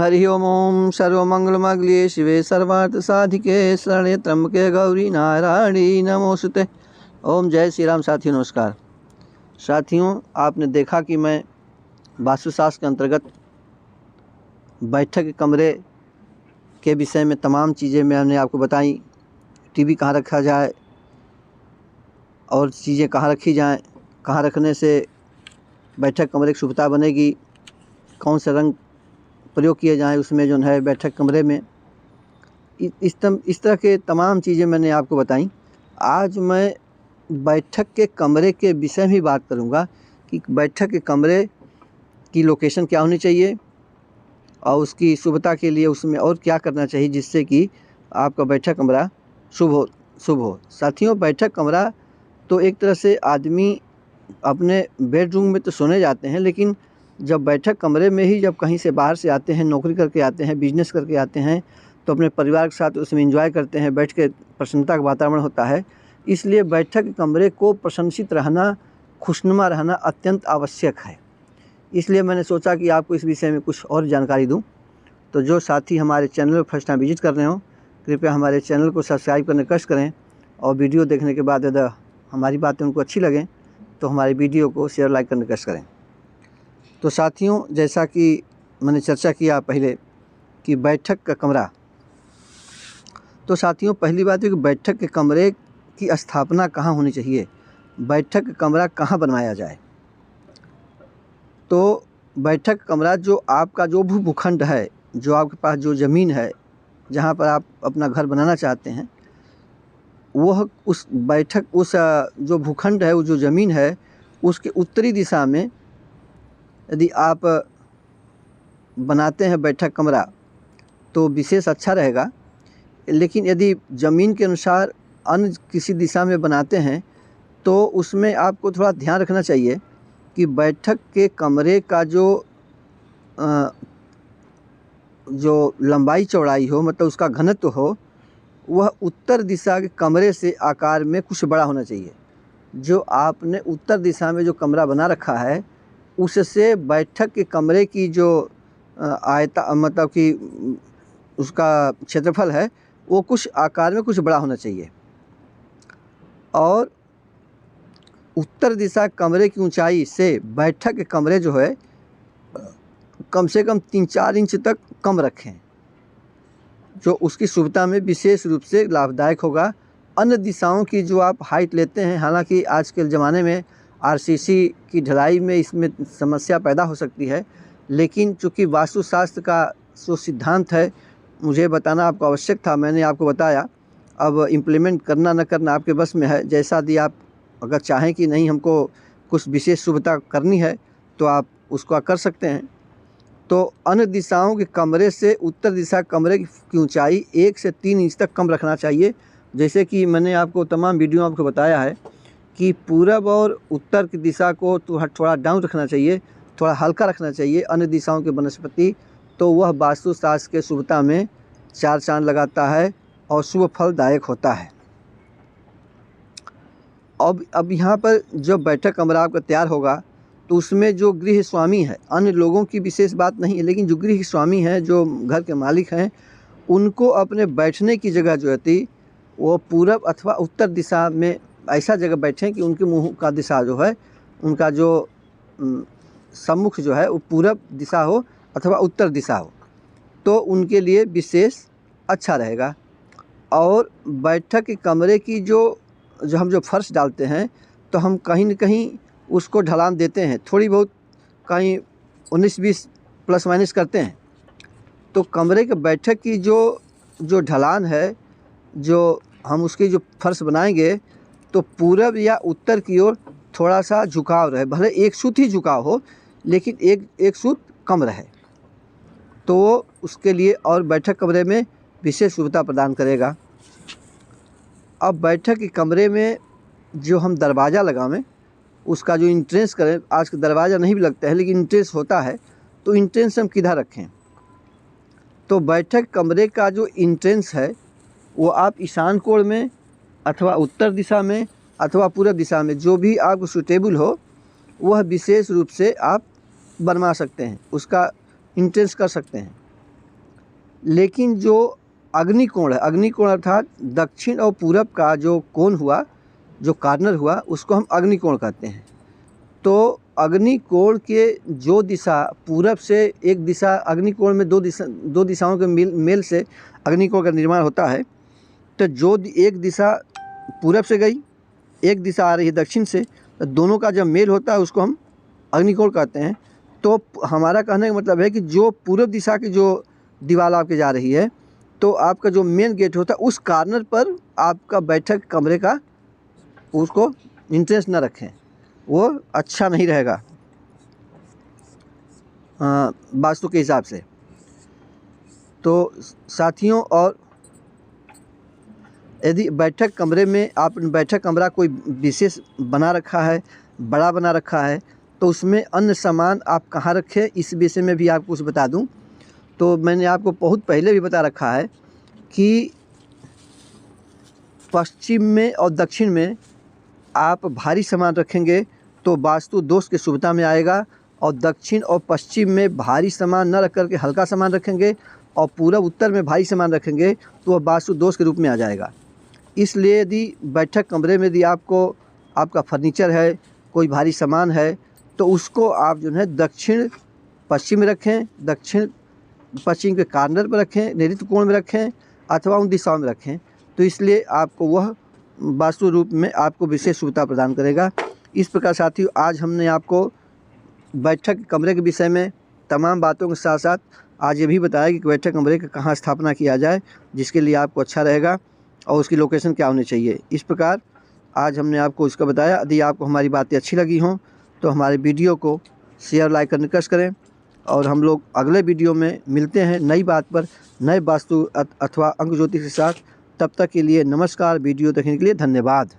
हरि ओम सर्वमंगलमांगल्ये शिवे सर्वार्थ साधिके शरण्ये त्र्यंबके गौरी नारायणी नमोस्तुते। ओम जय श्री राम। साथियों नमस्कार। साथियों, आपने देखा कि मैं वास्तुशास्त्र के अंतर्गत बैठक कमरे के विषय में तमाम चीज़ें मैंने आपको बताई। टीवी कहाँ रखा जाए और चीज़ें कहाँ रखी जाएं, कहाँ रखने से बैठक कमरे की शुभता बनेगी, कौन से रंग प्रयोग किए जाएं उसमें जो है बैठक कमरे में, इस तरह के तमाम चीज़ें मैंने आपको बताई। आज मैं बैठक के कमरे के विषय में ही बात करूंगा कि बैठक के कमरे की लोकेशन क्या होनी चाहिए और उसकी शुभता के लिए उसमें और क्या करना चाहिए जिससे कि आपका बैठक कमरा शुभ हो। साथियों, बैठक कमरा तो एक तरह से आदमी अपने बेडरूम में तो सोने जाते हैं, लेकिन जब बैठक कमरे में ही जब कहीं से बाहर से आते हैं, नौकरी करके आते हैं, बिजनेस करके आते हैं, तो अपने परिवार के साथ उसमें एंजॉय करते हैं, बैठ के प्रसन्नता का वातावरण होता है। इसलिए बैठक कमरे को प्रशंसित रहना, खुशनुमा रहना अत्यंत आवश्यक है। इसलिए मैंने सोचा कि आपको इस विषय में कुछ और जानकारी दूं। तो जो साथी हमारे चैनल पर फर्स्ट टाइम विजिट कर रहे हो, कृपया हमारे चैनल को सब्सक्राइब करने का कष्ट करें और वीडियो देखने के बाद यदि हमारी बातें उनको अच्छी लगें तो हमारी वीडियो को शेयर लाइक करने का कष्ट करें। तो साथियों, जैसा कि मैंने चर्चा किया पहले कि बैठक का कमरा, तो साथियों पहली बात है कि बैठक के कमरे की स्थापना कहाँ होनी चाहिए, बैठक का कमरा कहाँ बनवाया जाए। तो बैठक कमरा जो आपका जो भी भूखंड है, जो आपके पास जो ज़मीन है जहाँ पर आप अपना घर बनाना चाहते हैं, वह उस बैठक उस जो भूखंड है, वो जो ज़मीन है, उसके उत्तरी दिशा में यदि आप बनाते हैं बैठक कमरा तो विशेष अच्छा रहेगा। लेकिन यदि ज़मीन के अनुसार अन्य किसी दिशा में बनाते हैं तो उसमें आपको थोड़ा ध्यान रखना चाहिए कि बैठक के कमरे का जो लंबाई चौड़ाई हो, मतलब उसका घनत्व हो, वह उत्तर दिशा के कमरे से आकार में कुछ बड़ा होना चाहिए। जो आपने उत्तर दिशा में जो कमरा बना रखा है उससे बैठक के कमरे की जो मतलब कि उसका क्षेत्रफल है वो कुछ आकार में कुछ बड़ा होना चाहिए। और उत्तर दिशा कमरे की ऊंचाई से बैठक के कमरे जो है कम से कम 3-4 इंच तक कम रखें, जो उसकी शुभता में विशेष रूप से लाभदायक होगा। अन्य दिशाओं की जो आप हाइट लेते हैं, हालांकि आज के ज़माने में आरसीसी की ढलाई में इसमें समस्या पैदा हो सकती है, लेकिन चूँकि वास्तुशास्त्र का जो सिद्धांत है मुझे बताना आपको आवश्यक था, मैंने आपको बताया। अब इम्प्लीमेंट करना न करना आपके बस में है। जैसा भी आप अगर चाहें कि नहीं हमको कुछ विशेष शुभता करनी है तो आप उसको कर सकते हैं। तो अन्य दिशाओं के कमरे से उत्तर दिशा कमरे की ऊंचाई 1 से 3 इंच तक कम रखना चाहिए। जैसे कि मैंने आपको तमाम वीडियो आपको बताया है कि पूरब और उत्तर की दिशा को थोड़ा डाउन रखना चाहिए, थोड़ा हल्का रखना चाहिए अन्य दिशाओं के वनस्पति, तो वह वास्तुशास्त्र के शुभता में 4 चांद लगाता है और शुभ फलदायक होता है। अब यहाँ पर जब बैठक कमरा आपका तैयार होगा तो उसमें जो गृह स्वामी है, अन्य लोगों की विशेष बात नहीं है, लेकिन जो गृह स्वामी हैं, जो घर के मालिक हैं, उनको अपने बैठने की जगह जो होती वो पूरब अथवा उत्तर दिशा में ऐसा जगह बैठें कि उनके मुंह का दिशा जो है, उनका जो सम्मुख जो है वो पूरब दिशा हो अथवा उत्तर दिशा हो, तो उनके लिए विशेष अच्छा रहेगा। और बैठक के कमरे की जो हम जो फर्श डालते हैं तो हम कहीं न कहीं उसको ढलान देते हैं, थोड़ी बहुत कहीं 19-20 प्लस माइनस करते हैं। तो कमरे के बैठक की जो ढलान है, जो हम उसकी जो फर्श बनाएंगे तो पूरब या उत्तर की ओर थोड़ा सा झुकाव रहे, भले एक सूत ही झुकाव हो लेकिन एक सूत कम रहे, तो उसके लिए और बैठक कमरे में विशेष सुविधा प्रदान करेगा। अब बैठक के कमरे में जो हम दरवाज़ा लगावें उसका जो इंट्रेंस करें, आज का दरवाज़ा नहीं भी लगता है लेकिन इंट्रेंस होता है, तो इंट्रेंस हम किधर रखें। तो बैठक कमरे का जो इंट्रेंस है वो आप ईशान कोण में अथवा उत्तर दिशा में अथवा पूरब दिशा में, जो भी आपको सूटेबल हो वह विशेष रूप से आप बनवा सकते हैं, उसका इंट्रेंस कर सकते हैं। लेकिन जो अग्निकोण है, अग्निकोण अर्थात दक्षिण और पूरब का जो कोण हुआ, जो कॉर्नर हुआ, उसको हम अग्निकोण कहते हैं। तो अग्निकोण के जो दिशा पूरब से एक दिशा, अग्निकोण में दो दिशाओं के मेल से अग्निकोण का निर्माण होता है। तो जो एक दिशा पूरब से गई, एक दिशा आ रही है दक्षिण से, तो दोनों का जब मेल होता है उसको हम अग्निकोण कहते हैं। तो हमारा कहने का मतलब है कि जो पूर्व दिशा की जो दीवार आपके जा रही है, तो आपका जो मेन गेट होता है उस कॉर्नर पर आपका बैठक कमरे का उसको इंटरेस्ट न रखें, वो अच्छा नहीं रहेगा वास्तु के हिसाब से। तो साथियों, और यदि बैठक कमरे में आप बैठक कमरा कोई विशेष बना रखा है, बड़ा बना रखा है, तो उसमें अन्य सामान आप कहाँ रखें, इस विषय में भी आपको कुछ बता दूं। तो मैंने आपको बहुत पहले भी बता रखा है कि पश्चिम में और दक्षिण में आप भारी सामान रखेंगे तो वास्तु दोष की शुभता में आएगा, और दक्षिण और पश्चिम में भारी सामान न रख करके हल्का सामान रखेंगे, और पूर्व उत्तर में भारी सामान रखेंगे तो वह वास्तु दोष के रूप में आ जाएगा। इसलिए यदि बैठक कमरे में यदि आपको आपका फर्नीचर है, कोई भारी सामान है, तो उसको आप जो है दक्षिण पश्चिम में रखें, दक्षिण पश्चिम के कॉर्नर पर रखें, नैऋत्य कोण में रखें, अथवा उन दिशाओं में रखें। तो इसलिए आपको वह वास्तु रूप में आपको विशेष सुविधा प्रदान करेगा। इस प्रकार साथियों, आज हमने आपको बैठक कमरे के विषय में तमाम बातों के साथ साथ आज ये भी बताया कि बैठक कमरे का कहाँ स्थापना किया जाए जिसके लिए आपको अच्छा रहेगा, और उसकी लोकेशन क्या होनी चाहिए। इस प्रकार आज हमने आपको इसका बताया। यदि आपको हमारी बातें अच्छी लगी हों तो हमारे वीडियो को शेयर, लाइक करने का करें, और हम लोग अगले वीडियो में मिलते हैं नई बात पर, नए वास्तु अथवा अंक ज्योतिष के साथ। तब तक के लिए नमस्कार। वीडियो देखने के लिए धन्यवाद।